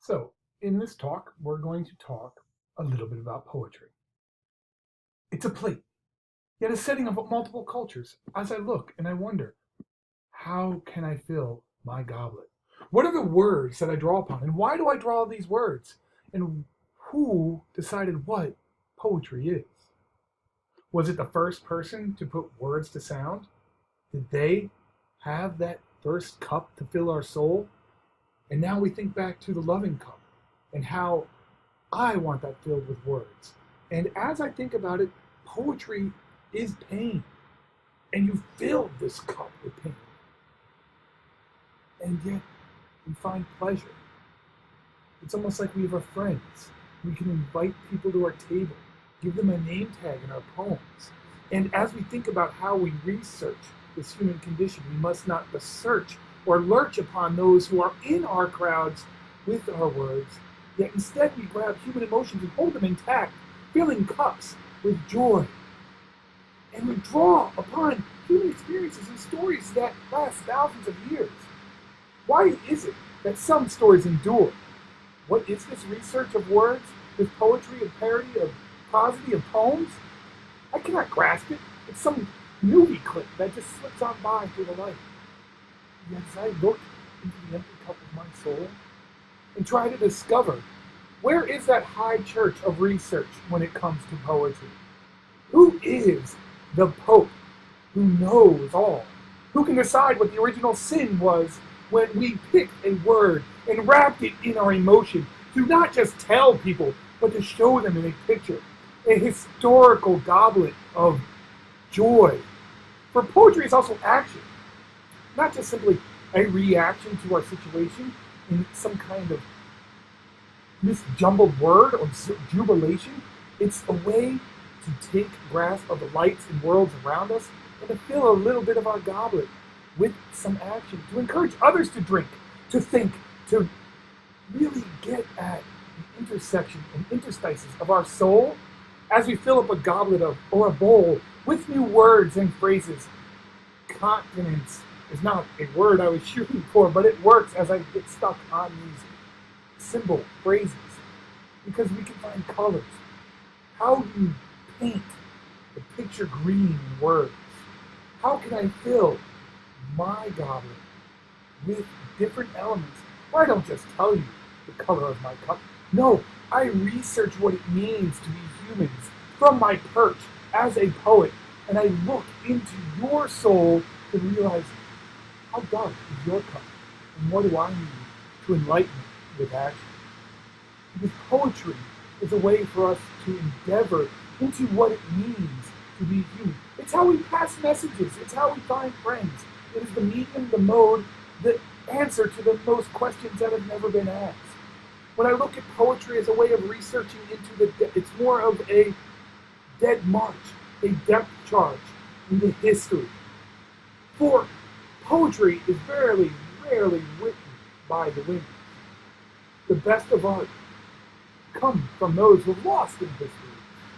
So, in this talk, we're going to talk a little bit about poetry. It's a plate, yet a setting of multiple cultures. As I look and I wonder, how can I fill my goblet? What are the words that I draw upon? And why do I draw these words? And who decided what poetry is? Was it the first person to put words to sound? Did they have that first cup to fill our soul? And now we think back to the loving cup and how I want that filled with words. And as I think about it, poetry is pain. And you fill this cup with pain. And yet we find pleasure. It's almost like we have our friends. We can invite people to our table, give them a name tag in our poems. And as we think about how we research this human condition, we must not search or lurch upon those who are in our crowds with our words. Yet instead we grab human emotions and hold them intact, filling cups with joy. And we draw upon human experiences and stories that last thousands of years. Why is it that some stories endure? What is this research of words, this poetry of parody, of prosody, of poems? I cannot grasp it. It's some movie clip that just slips on by through the light. Yet as I look into the empty cup of my soul and try to discover, where is that high church of research when it comes to poetry? Who is the Pope who knows all? Who can decide what the original sin was when we picked a word and wrapped it in our emotion to not just tell people, but to show them in a picture, a historical goblet of joy? For poetry is also action, not just simply a reaction to our situation in some kind of misjumbled word or jubilation. It's a way to take grasp of the lights and worlds around us and to fill a little bit of our goblet with some action, to encourage others to drink, to think, to really get at the intersection and interstices of our soul as we fill up a goblet of or a bowl with new words and phrases. Continence is not a word I was shooting for, but it works as I get stuck on these symbol phrases because we can find colors. How do you paint the picture green in words? How can I fill my goblet with different elements? Well, I don't just tell you the color of my cup. No, I research what it means to be humans from my perch as a poet, and I look into your soul to realize how dark is your cup, and what do I need to enlighten it with action? Because poetry is a way for us to endeavor into what it means to be human. It's how we pass messages. It's how we find friends. It is the medium, the mode, the answer to the most questions that have never been asked. When I look at poetry as a way of researching into it's more of a dead march, a depth charge into history. For poetry is rarely written by the winners. The best of art come from those who have lost in history,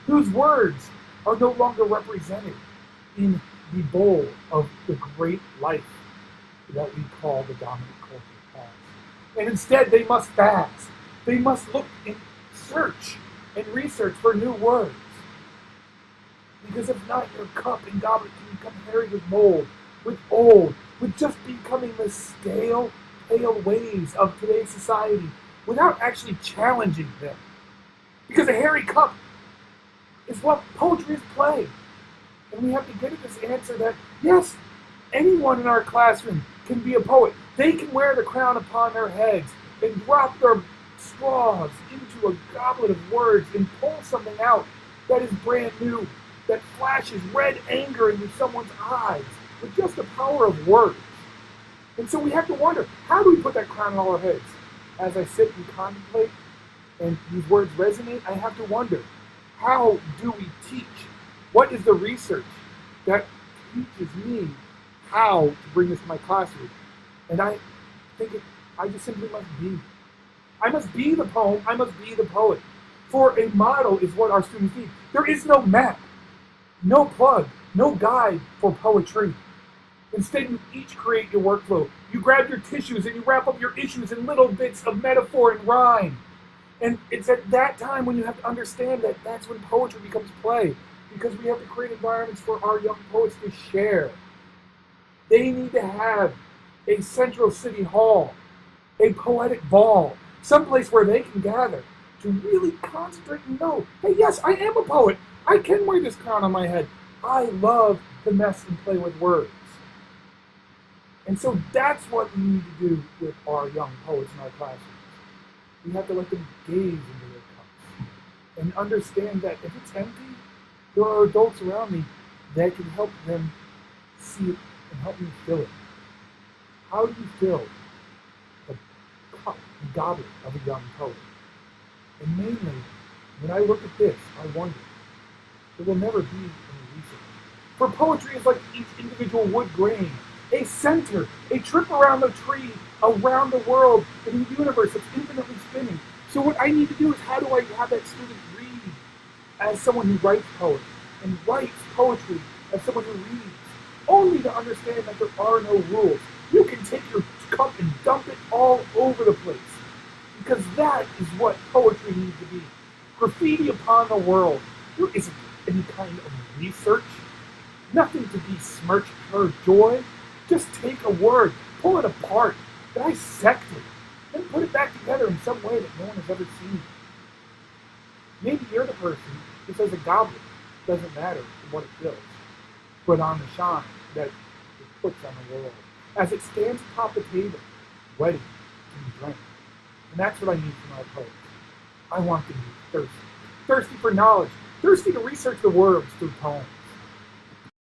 whose words are no longer represented in the bowl of the great life that we call the dominant culture past. And instead they must fast. They must look and search and research for new words. Because if not, your cup and goblet can become hairy with mold, with old, with just becoming the stale, pale ways of today's society without actually challenging them. Because a hairy cup is what poetry is play. And we have to get at this answer that, yes, anyone in our classroom can be a poet. They can wear the crown upon their heads and drop their straws into a goblet of words and pull something out that is brand new, that flashes red anger into someone's eyes with just the power of words. And so we have to wonder, how do we put that crown on all our heads? As I sit and contemplate and these words resonate, I have to wonder, how do we teach? What is the research that teaches me how to bring this to my classroom? And I think I just simply must be. I must be the poem. I must be the poet. For a model is what our students need. There is no map, no plug, no guide for poetry. Instead, you each create your workflow. You grab your tissues and you wrap up your issues in little bits of metaphor and rhyme. And it's at that time when you have to understand that that's when poetry becomes play, because we have to create environments for our young poets to share. They need to have a central city hall, a poetic ball, someplace where they can gather to really concentrate and know, hey, yes, I am a poet. I can wear this crown on my head. I love to mess and play with words. And so that's what we need to do with our young poets in our classrooms. We have to let them gaze into their cups and understand that if it's empty, there are adults around me that can help them see it and help me fill it. How do you fill the cup, the goblet of a young poet? And mainly, when I look at this, I wonder, there will never be any research. For poetry is like each individual wood grain, a center, a trip around the tree, around the world, in a universe that's infinitely spinning. So what I need to do is, how do I have that student read as someone who writes poetry, and writes poetry as someone who reads, only to understand that there are no rules. You can take your cup and dump it all over the place, because that is what poetry needs to be. Graffiti upon the world. There isn't any kind of research, nothing to be smirched or joy. Just take a word, pull it apart, dissect it, then put it back together in some way that no one has ever seen. Maybe you're the person who says a goblet doesn't matter what it fills, but on the shine that it puts on the world, as it stands atop the table, ready to be drank. And that's what I need from our poets. I want them to be thirsty. Thirsty for knowledge, thirsty to research the words through poems.